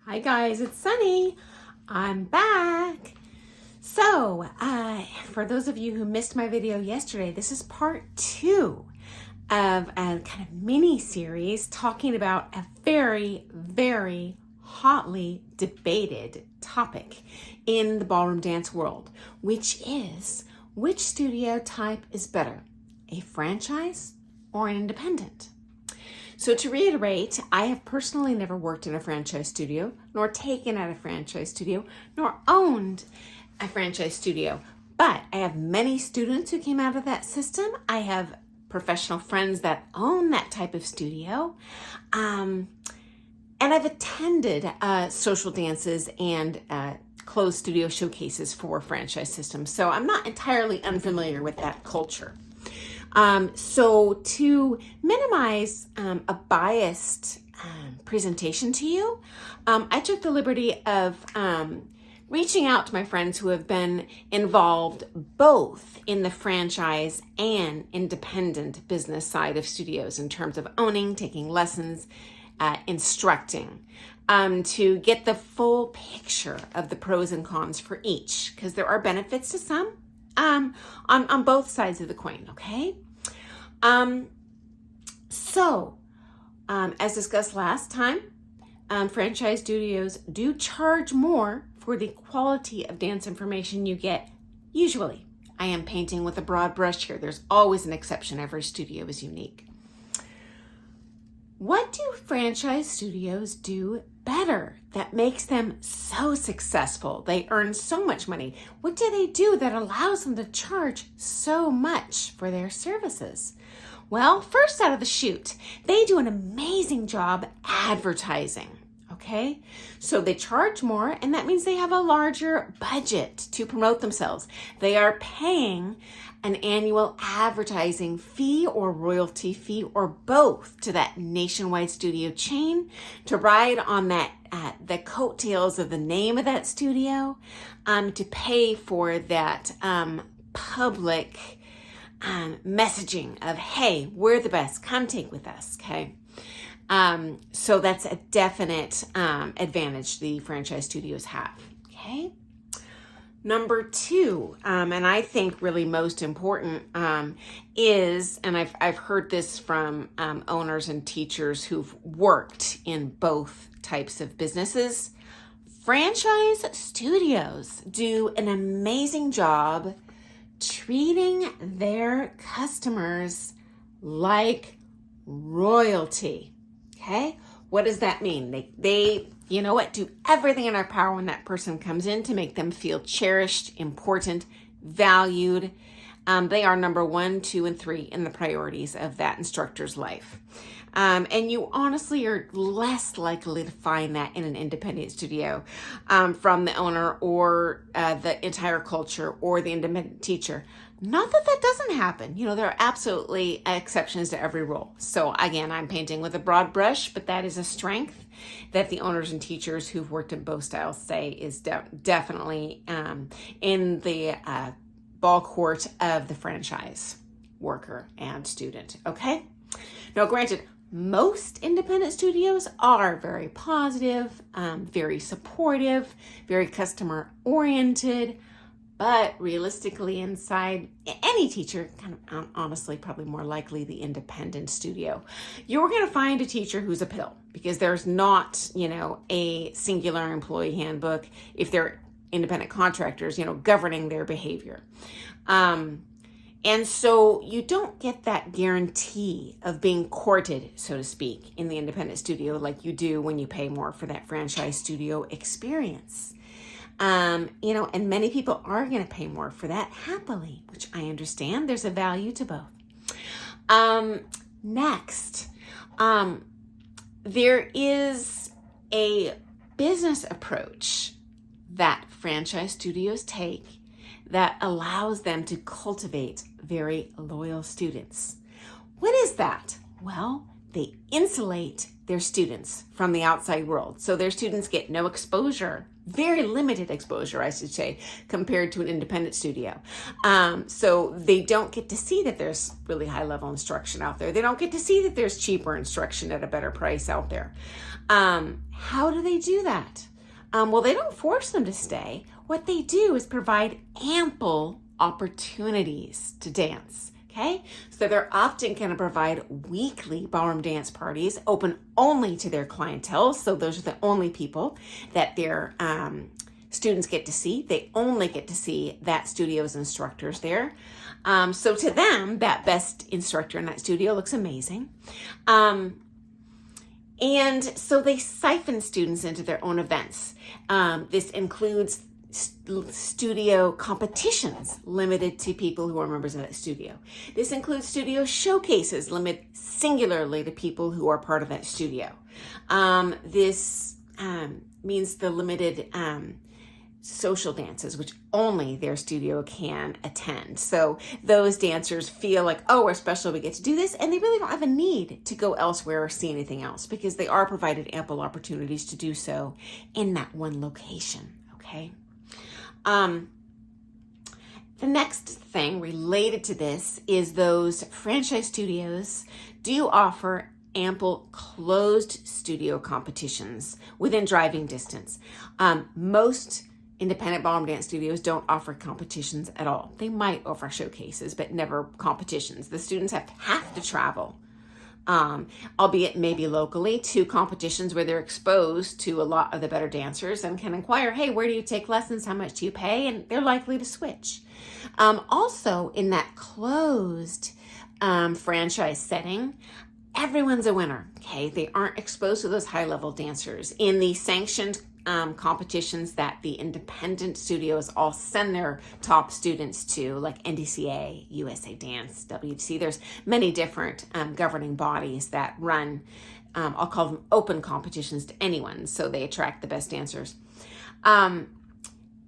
Hi guys, it's Sunny. I'm back. So, for those of you who missed my video yesterday, this is part 2 of a kind of mini series talking about a very, very hotly debated topic in the ballroom dance world, which is which studio type is better, a franchise or an independent? So to reiterate, I have personally never worked in a franchise studio, nor taken at a franchise studio, nor owned a franchise studio. But I have many students who came out of that system. I have professional friends that own that type of studio. And I've attended social dances and closed studio showcases for franchise systems. So I'm not entirely unfamiliar with that culture. So to minimize a biased presentation to you, I took the liberty of reaching out to my friends who have been involved both in the franchise and independent business side of studios in terms of owning, taking lessons, instructing, to get the full picture of the pros and cons for each, because there are benefits to some on both sides of the coin, okay? As discussed last time, franchise studios do charge more for the quality of dance information you get. Usually, I am painting with a broad brush here. There's always an exception. Every studio is unique. What do franchise studios do better that makes them so successful? They earn so much money. What do they do that allows them to charge so much for their services? Well, first out of the chute, they do an amazing job advertising, okay? So they charge more, and that means they have a larger budget to promote themselves. They are paying an annual advertising fee or royalty fee or both to that nationwide studio chain to ride on that the coattails of the name of that studio, to pay for that public messaging of, hey, we're the best, come take with us, okay? So that's a definite advantage the franchise studios have, okay? Number 2, and I think really most important, is, and I've heard this from owners and teachers who've worked in both types of businesses. Franchise studios do an amazing job treating their customers like royalty, okay? What does that mean? They you know what, do everything in their power when that person comes in to make them feel cherished, important, valued. They are number 1, 2, and 3 in the priorities of that instructor's life. And you honestly are less likely to find that in an independent studio from the owner or the entire culture or the independent teacher. Not that that doesn't happen. You know, there are absolutely exceptions to every rule. So again, I'm painting with a broad brush, but that is a strength that the owners and teachers who've worked in both styles say is definitely in the ball court of the franchise worker and student, okay? Now, granted, most independent studios are very positive, very supportive, very customer-oriented, but realistically inside, any teacher, kind of honestly, probably more likely the independent studio, you're going to find a teacher who's a pill, because there's not, you know, a singular employee handbook if they're independent contractors, you know, governing their behavior. And so you don't get that guarantee of being courted, so to speak, in the independent studio like you do when you pay more for that franchise studio experience. You know, and many people are going to pay more for that happily, which I understand. There's a value to both. Next, there is a business approach that franchise studios take that allows them to cultivate very loyal students. What is that? Well, they insulate their students from the outside world. So their students get no exposure, very limited exposure, I should say, compared to an independent studio. So they don't get to see that there's really high level instruction out there. They don't get to see that there's cheaper instruction at a better price out there. How do they do that? Well, they don't force them to stay. What they do is provide ample opportunities to dance. Okay, so they're often going to provide weekly ballroom dance parties open only to their clientele. So those are the only people that their students get to see. They only get to see that studio's instructors there. So to them, that best instructor in that studio looks amazing. And so they siphon students into their own events. This includes studio competitions limited to people who are members of that studio. This includes studio showcases limited singularly to people who are part of that studio. This means the limited social dances, which only their studio can attend. So those dancers feel like, oh, we're special, we get to do this, and they really don't have a need to go elsewhere or see anything else because they are provided ample opportunities to do so in that one location, okay? The next thing related to this is those franchise studios do offer ample closed studio competitions within driving distance. Most independent ballroom dance studios don't offer competitions at all. They might offer showcases, but never competitions. The students have to travel, albeit maybe locally, to competitions where they're exposed to a lot of the better dancers and can inquire, hey, where do you take lessons? How much do you pay? And they're likely to switch. Also, in that closed franchise setting, everyone's a winner, okay? They aren't exposed to those high-level dancers. In the sanctioned competitions that the independent studios all send their top students to, like NDCA, USA Dance, WDC. There's many different governing bodies that run, I'll call them open competitions to anyone, so they attract the best dancers.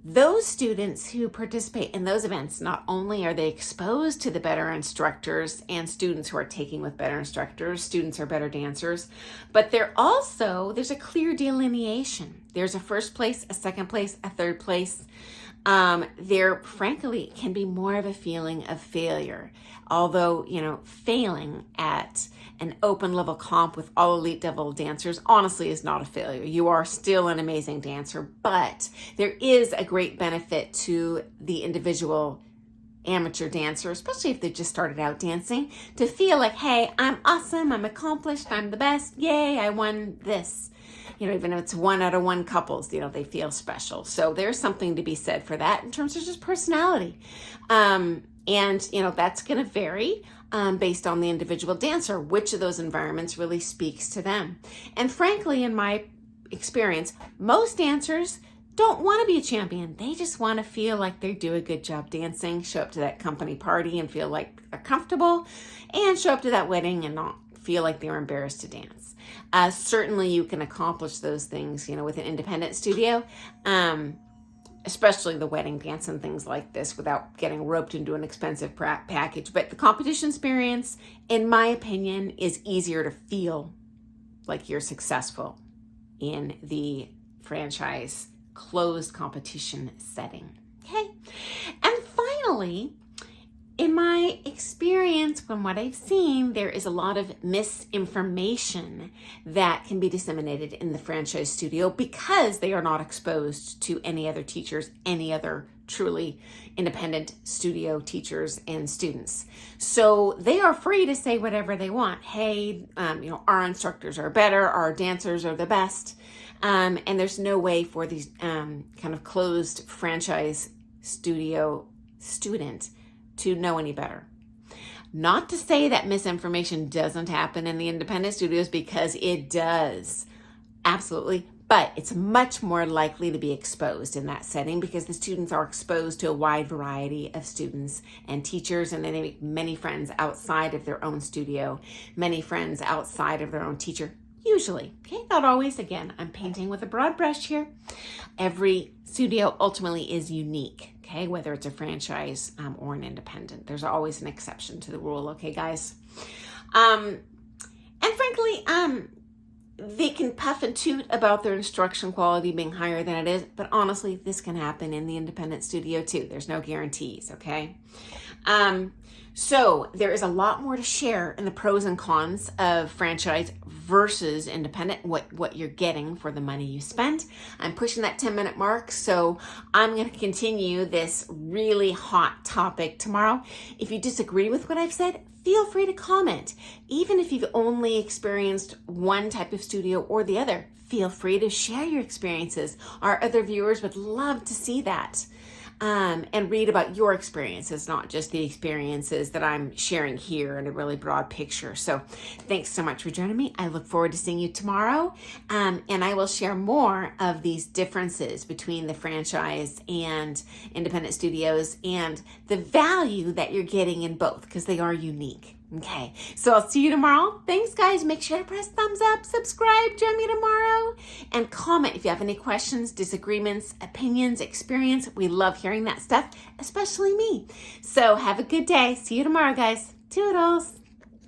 Those students who participate in those events, not only are they exposed to the better instructors and students who are taking with better instructors, students are better dancers, but there's a clear delineation. There's a first place, a second place, a third place. There, frankly, can be more of a feeling of failure. Although, failing at an open level comp with all elite level dancers honestly is not a failure. You are still an amazing dancer, but there is a great benefit to the individual amateur dancer, especially if they just started out dancing, to feel like, hey, I'm awesome, I'm accomplished, I'm the best, yay, I won this. Even if it's 1 out of 1 couples, they feel special. So there's something to be said for that in terms of just personality. And that's going to vary based on the individual dancer, which of those environments really speaks to them. And frankly, in my experience, most dancers don't want to be a champion. They just want to feel like they do a good job dancing, show up to that company party and feel like they're comfortable, and show up to that wedding and not feel like they're embarrassed to dance. Certainly you can accomplish those things, with an independent studio, especially the wedding dance and things like this without getting roped into an expensive package. But the competition experience, in my opinion, is easier to feel like you're successful in the franchise closed competition setting. Okay. And finally, in my experience, from what I've seen, there is a lot of misinformation that can be disseminated in the franchise studio because they are not exposed to any other teachers, any other truly independent studio teachers and students. So they are free to say whatever they want. Hey, our instructors are better, our dancers are the best. And there's no way for these kind of closed franchise studio student to know any better. Not to say that misinformation doesn't happen in the independent studios, because it does, absolutely, but it's much more likely to be exposed in that setting because the students are exposed to a wide variety of students and teachers, and then they make many friends outside of their own studio, many friends outside of their own teacher. Usually, okay, not always. Again, I'm painting with a broad brush here. Every studio ultimately is unique, okay, whether it's a franchise or an independent. There's always an exception to the rule, okay, guys? And frankly, they can puff and toot about their instruction quality being higher than it is, but honestly, this can happen in the independent studio too. There's no guarantees, okay? So there is a lot more to share in the pros and cons of franchise versus independent, what you're getting for the money you spent. I'm pushing that 10-minute mark, so I'm going to continue this really hot topic tomorrow. If you disagree with what I've said, feel free to comment. Even if you've only experienced one type of studio or the other, feel free to share your experiences. Our other viewers would love to see that. And read about your experiences, not just the experiences that I'm sharing here in a really broad picture. So thanks so much for joining me. I look forward to seeing you tomorrow. And I will share more of these differences between the franchise and independent studios and the value that you're getting in both, because they are unique. Okay, so I'll see you tomorrow. Thanks, guys. Make sure to press thumbs up, subscribe, join me tomorrow, and comment if you have any questions, disagreements, opinions, experience. We love hearing that stuff, especially me. So have a good day. See you tomorrow, guys. Toodles.